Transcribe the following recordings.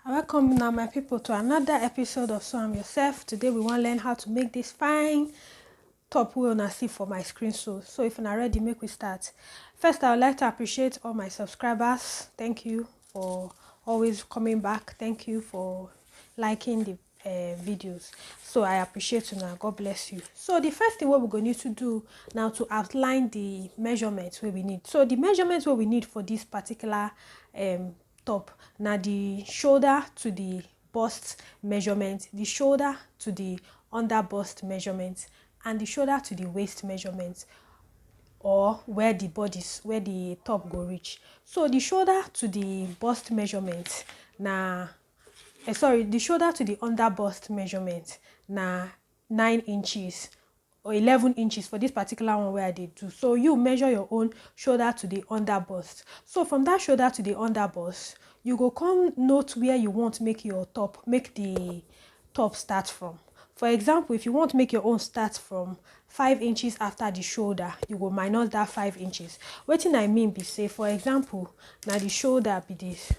Welcome now my people to another episode of So I'm Yourself. Today we want to learn how to make this fine top wey una see for my screen. So if you're not ready, make we start. First, I would like to appreciate all my subscribers. Thank you for always coming back. Thank you for liking the videos. So I appreciate you now. God bless you. So the first thing what we're going to do now to outline the measurements where we need. So the measurements what we need for this particular top, now the shoulder to the bust measurement, the shoulder to the under bust measurement, and the shoulder to the waist measurement, or where the top go reach. So the shoulder to the bust measurement na the shoulder to the under bust measurement na 9 inches or 11 inches for this particular one where I did do. So you measure your own shoulder to the under bust. So from that shoulder to the under bust, you go come note where you want make the top start from. For example, if you want to make your own start from 5 inches after the shoulder, you will minus that 5 inches. Wetin I mean be say, for example, now the shoulder be this.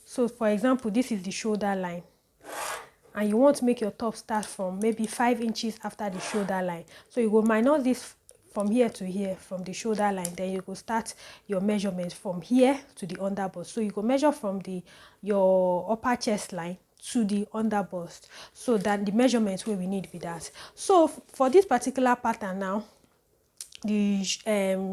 So for example, this is the shoulder line, and you want to make your top start from maybe 5 inches after the shoulder line. So you go minus this from here to here from the shoulder line, then you go start your measurement from here to the under bust. So you go measure from your upper chest line to the under bust. So that the measurements where we need be that. So for this particular pattern now, the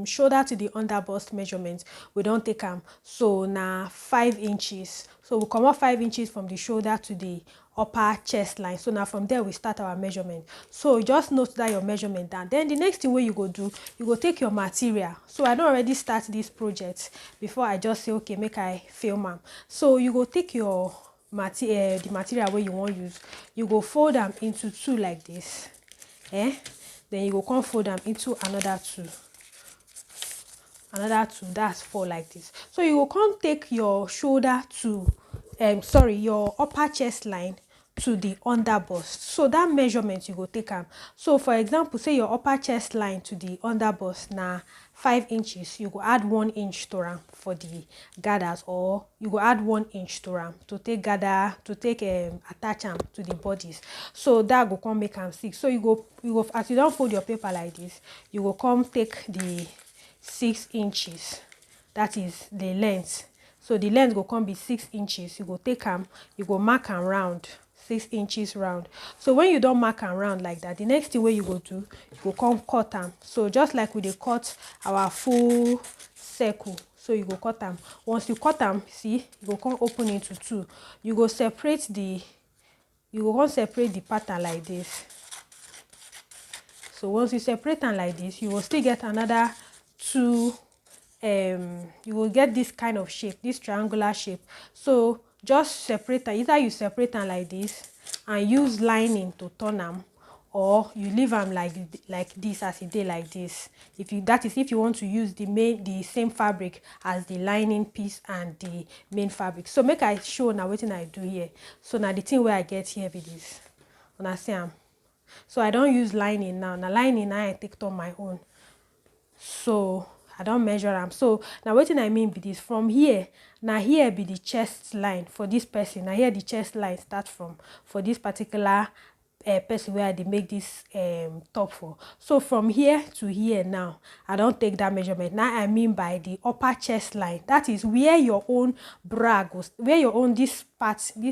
shoulder to the under bust measurement, we don't take them. So now 5 inches. So we come up 5 inches from the shoulder to the upper chest line. So now from there we start our measurement. So just note that your measurement down. Then the next thing what you go do, you go take your material. So I don't already start this project before I just say okay, make I film am. So you go take your the material where you want use. You go fold them into two like this. Then you go come fold them into another two, that's 4 like this. So you will come take your shoulder to your upper chest line to the under bust. So that measurement you go take them. So for example, say your upper chest line to the under bust now 5 inches, you go add 1 inch to ram for the gathers, or you go add 1 inch to ram to take attach them to the bodies. So that go come make them 6. So you go as you don't fold your paper like this, you go come take the 6 inches, that is the length. So the length go come be 6 inches. You go take them, you go mark and round 6 inches round. So when you don't mark and round like that, the next thing where you go do, you go come cut them. So just like we dey cut our full circle, so you go cut them. Once you cut them, see, you go come open into two. You go separate the pattern like this. So once you separate them like this, you will still get another two. You will get this kind of shape, this triangular shape. So just separate them. Either you separate them like this and use lining to turn them, or you leave them like this as it did like this. If you want to use the same fabric as the lining piece and the main fabric. So make I show now what I do here. So now the thing where I get here be this. Understand? So I don't use lining now. Now lining I take on my own. So I don't measure them. So now what I mean be this, from here, now here be the chest line for this person. Now here the chest line start from for this particular person where they make this top for. So from here to here now, I don't take that measurement. Now I mean by the upper chest line. That is where your own bra goes, where your own this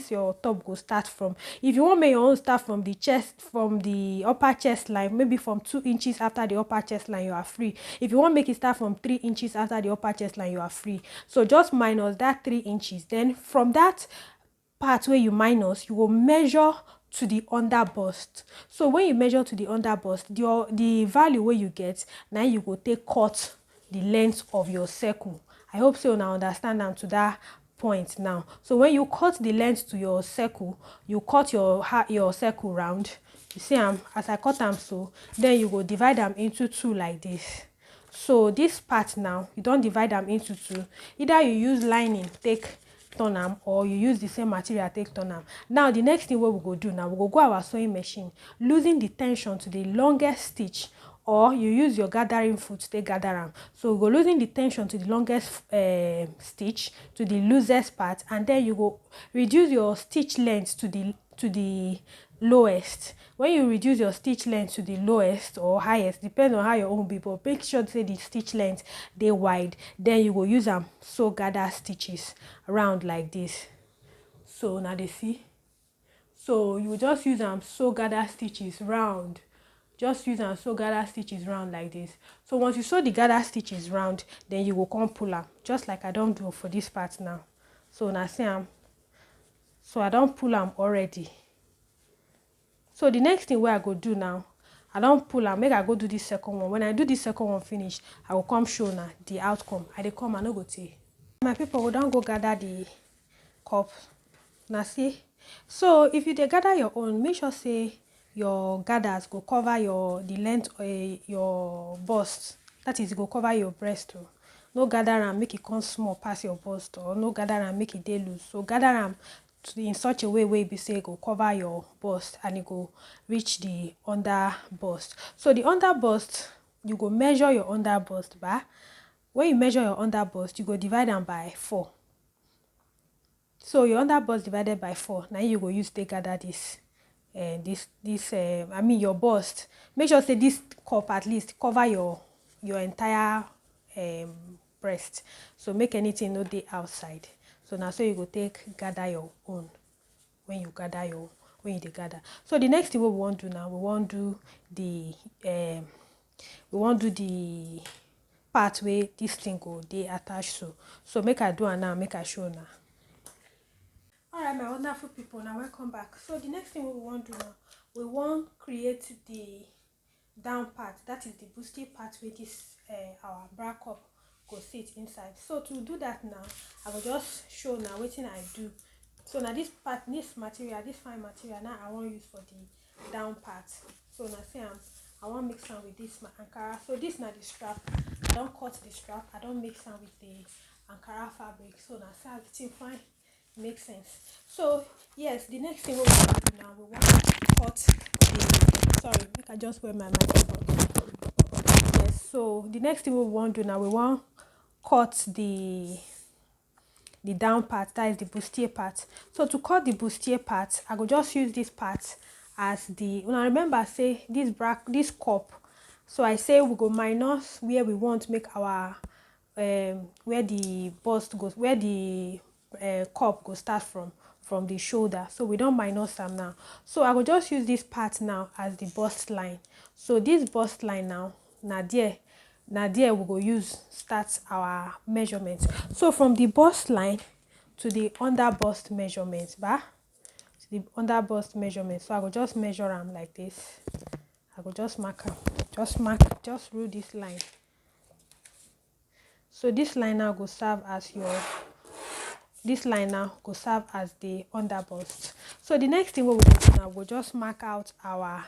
your top go start from. If you want make your own start from the chest, from the upper chest line, maybe from 2 inches after the upper chest line, you are free. If you want make it start from 3 inches after the upper chest line, you are free. So just minus that 3 inches. Then from that part where you minus, you will measure to the under bust. So when you measure to the under bust, the value where you get, now you go take cut the length of your circle. I hope so now understand them to that point now. So when you cut the length to your circle, you cut your circle round. You see as I cut them, so then you go divide them into two like this. So this part now, you don't divide them into two. Either you use lining take turn them, or you use the same material take turn them. Now the next thing what we go do now, we go our sewing machine, losing the tension to the longest stitch or you use your gathering foot to gather them. So you go losing the tension to the longest stitch to the loosest part, and then you go reduce your stitch length to the lowest. When you reduce your stitch length to the lowest or highest, depends on how your own be, but make sure say the stitch length they wide, then you go use them so gather stitches around like this. So now they see, so you just use them so gather stitches round, just use them so gather stitches round like this. So once you sew the gather stitches round, then you will come pull them just like I don't do for this part now. So now see so I don't pull them already. So the next thing where I go do now, I don't pull am, make I go do this second one. When I do this second one finish, I will come show now the outcome. I dey come, I no go take. My people, we don't go gather the cup. Now see, so if you dey gather your own, make sure say your gathers go cover the length your bust. That is, go cover your breast too. No gather am make it come small pass your bust, or no gather am make it dey loose. So gather am in such a way where be say go cover your bust and it go reach the under bust. So the under bust, you go measure your under bust by. When you measure your under bust, you go divide them by 4. So your under bust divided by 4. Now you go use to gather this I mean your bust. Make sure say this cup at least cover your entire breast. So make anything no dey outside. So now so you go take gather your own when you dey gather. So the next thing we want to do now, we want to do the part where this thing go dey attached to. So make I do it now, make I show now. Alright, my wonderful people, now welcome back. So the next thing we want to do now, we want create the down part, that is the boosty part where this our bra cup go sit inside. So to do that now, I will just show now what I do. So now this part, this material, this fine material, now I want use for the down part. So now see I want mix am with this my Ankara. So this now the strap. I don't cut the strap. I don't mix am with the Ankara fabric. So now see everything fine. Makes sense. So yes, the next thing we want to do now, we want to cut the, sorry, I just wear my microphone. Yes, so the next thing we want to do now, we want cut the down part, that is the bustier part. So to cut the bustier part, I go just use this part as the, when I remember say this cup, so I say we go minus where we want to make our where the bust goes, where the cup go start from the shoulder. So we don't minus them now. So I will just use this part now as the bust line. So this bust line now there we go use start our measurement. So from the bust line to the under bust measurement, to the under bust measurement. So I will just measure them like this. I will just mark them, just rule this line. So this line now go serve as the under bust. So the next thing we will do now, we'll just mark out our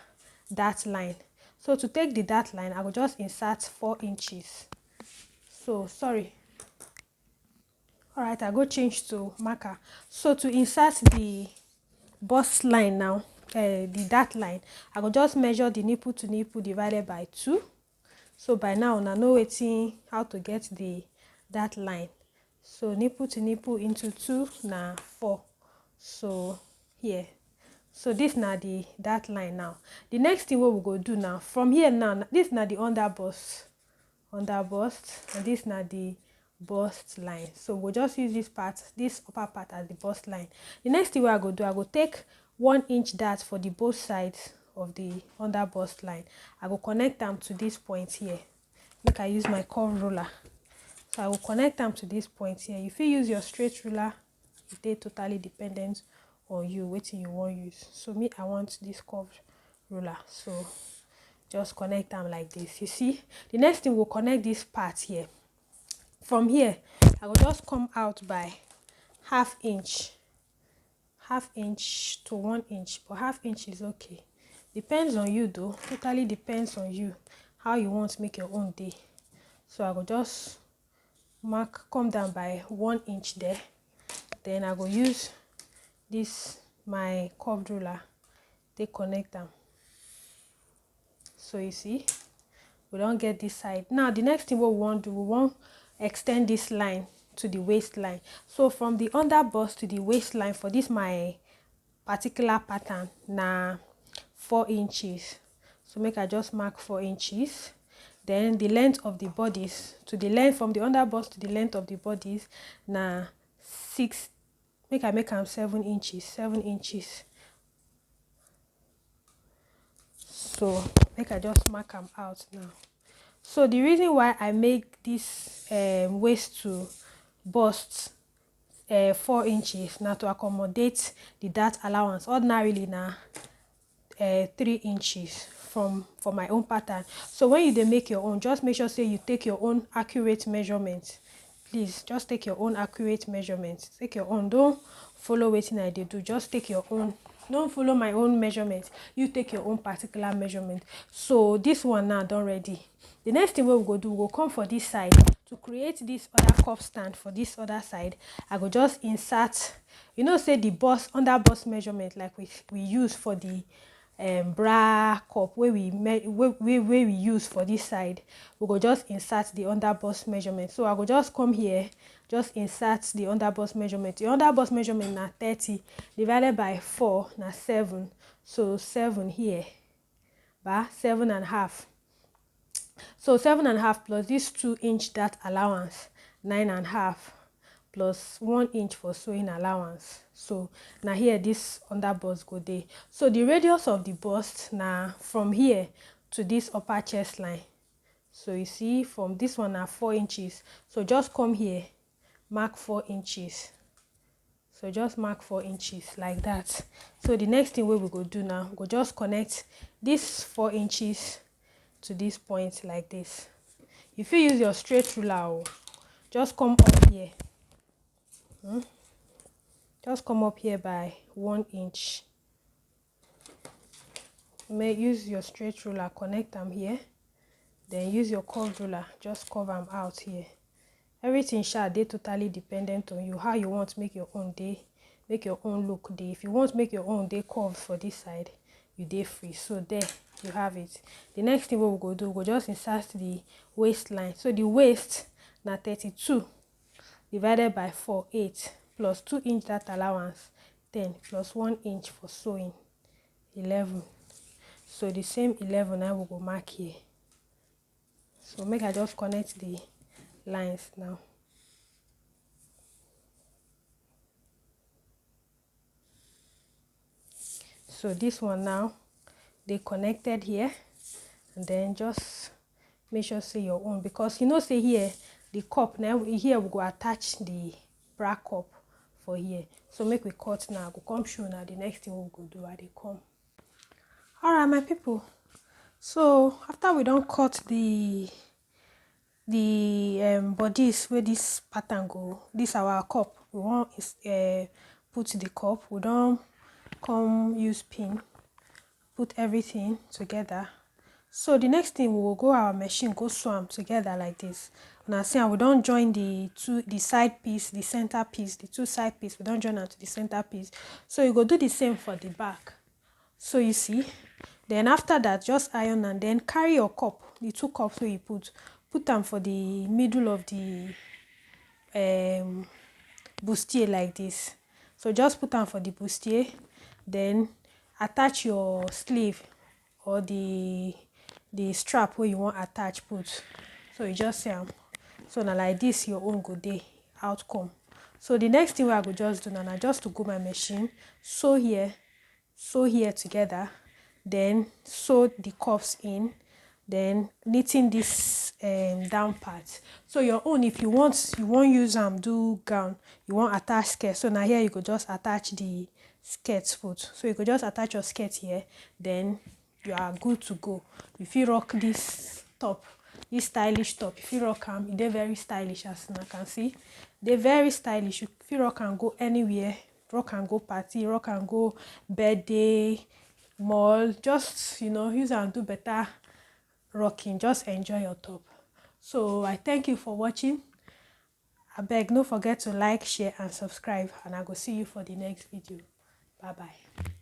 dart line. So to take the dart line, I will just insert 4 inches. So sorry. Alright, I go change to marker. So to insert the bust line now, the dart line, I will just measure the nipple to nipple divided by 2. So by now, I know how to get the dart line. So nipple to nipple into 2 na 4. So here. So this na the dart line now. The next thing we will go do now, from here now, this na the under bust, and this na the bust line. So we'll just use this upper part as the bust line. The next thing I go do, I go take 1 inch dart for the both sides of the under bust line. I will connect them to this point here. Make I use my curve ruler. So I will connect them to this point here. If you use your straight ruler, they totally dependent on you, what you want use. So me, I want this curved ruler. So just connect them like this. You see, the next thing we'll connect this part here. From here, I will just come out by half inch to 1 inch, but half inch is okay. Depends on you though. Totally depends on you how you want to make your own day. So I will just come down by 1 inch there. Then I will use this my curved ruler. They connect them. So you see, We don't get this side. Now the next thing what we want to do, we want extend this line to the waistline. So from the under bust to the waistline for this my particular pattern na 4 inches. So make I just mark 4 inches. Then the length of the bodies to the length from the under bust to the length of the bodies na 6. Make I make am 7 inches. 7 inches. So make I just mark am out now. So the reason why I make this waist to bust 4 inches now to accommodate the dart allowance. Ordinarily now 3 inches for my own pattern. So when you dey make your own, just make sure say you take your own accurate measurement. Please just take your own accurate measurement. Take your own. Don't follow wetin I dey do. Just take your own. Don't follow my own measurement. You take your own particular measurement. So this one now done ready. The next thing we go do, we go come for this side to create this other cup stand for this other side. I go just insert, you know, say the bust under bust measurement like we use for the bra cup where we use for this side. We go just insert the under bust measurement. So I go just come here, just insert the under bust measurement. The under bust measurement na 30 divided by 4 na 7. So 7 here, ba 7.5. So 7.5 plus this 2 inch dart allowance, 9.5 plus 1 inch for sewing allowance. So now here this under bust go there. So the radius of the bust now from here to this upper chest line. So you see from this one now 4 inches. So just come here, mark 4 inches. So just mark 4 inches like that. So the next thing we go do now, we'll just connect this 4 inches to this point like this. If you use your straight ruler, just come up here. Just come up here by 1 inch. May use your straight ruler, connect them here. Then use your curved ruler, just curve them out here. Everything shall they totally dependent on you. How you want to make your own day, make your own look day. If you want to make your own day curved for this side, you day free. So there you have it. The next thing we'll go do, we'll just insert the waistline. So the waist now 32 divided by 4, 8 plus 2 inch dart allowance, 10 plus 1 inch for sewing, 11. So the same 11 I will go mark here. So make I just connect the lines now. So this one now they connected here, and then just make sure say your own, because you know say here the cup now here we go attach the bra cup for here. So make we cut now. Go come show now the next thing we go do at they come. Alright my people, so after we don't cut the bodies where this pattern go, this our cup, we want put the cup, we don't come use pin, put everything together. So the next thing we will go our machine, go sew them together like this. Now see, we don't join the side piece, the center piece, the two side piece, we don't join them to the center piece. So you go do the same for the back. So you see, then after that just iron and then carry your cup, the two cups where you put them for the middle of the bustier like this. So just put them for the bustier, then attach your sleeve or the strap where you want attach put. So you just say so now like this your own good day outcome. So the next thing I go just do now, just to go my machine, sew here together, then sew the cuffs in, then knitting this down part. So your own, if you want use do gown, you want attach skirt. So now here you could just attach the skirt foot. So you could just attach your skirt here, then you are good to go. If you rock this top, this stylish top, if you rock them, they're very stylish as you can see. They're very stylish. If you rock and go anywhere, rock and go party, rock and go birthday, mall, just use and do better rocking. Just enjoy your top. So I thank you for watching. I beg, don't forget to like, share and subscribe, and I will see you for the next video. Bye bye.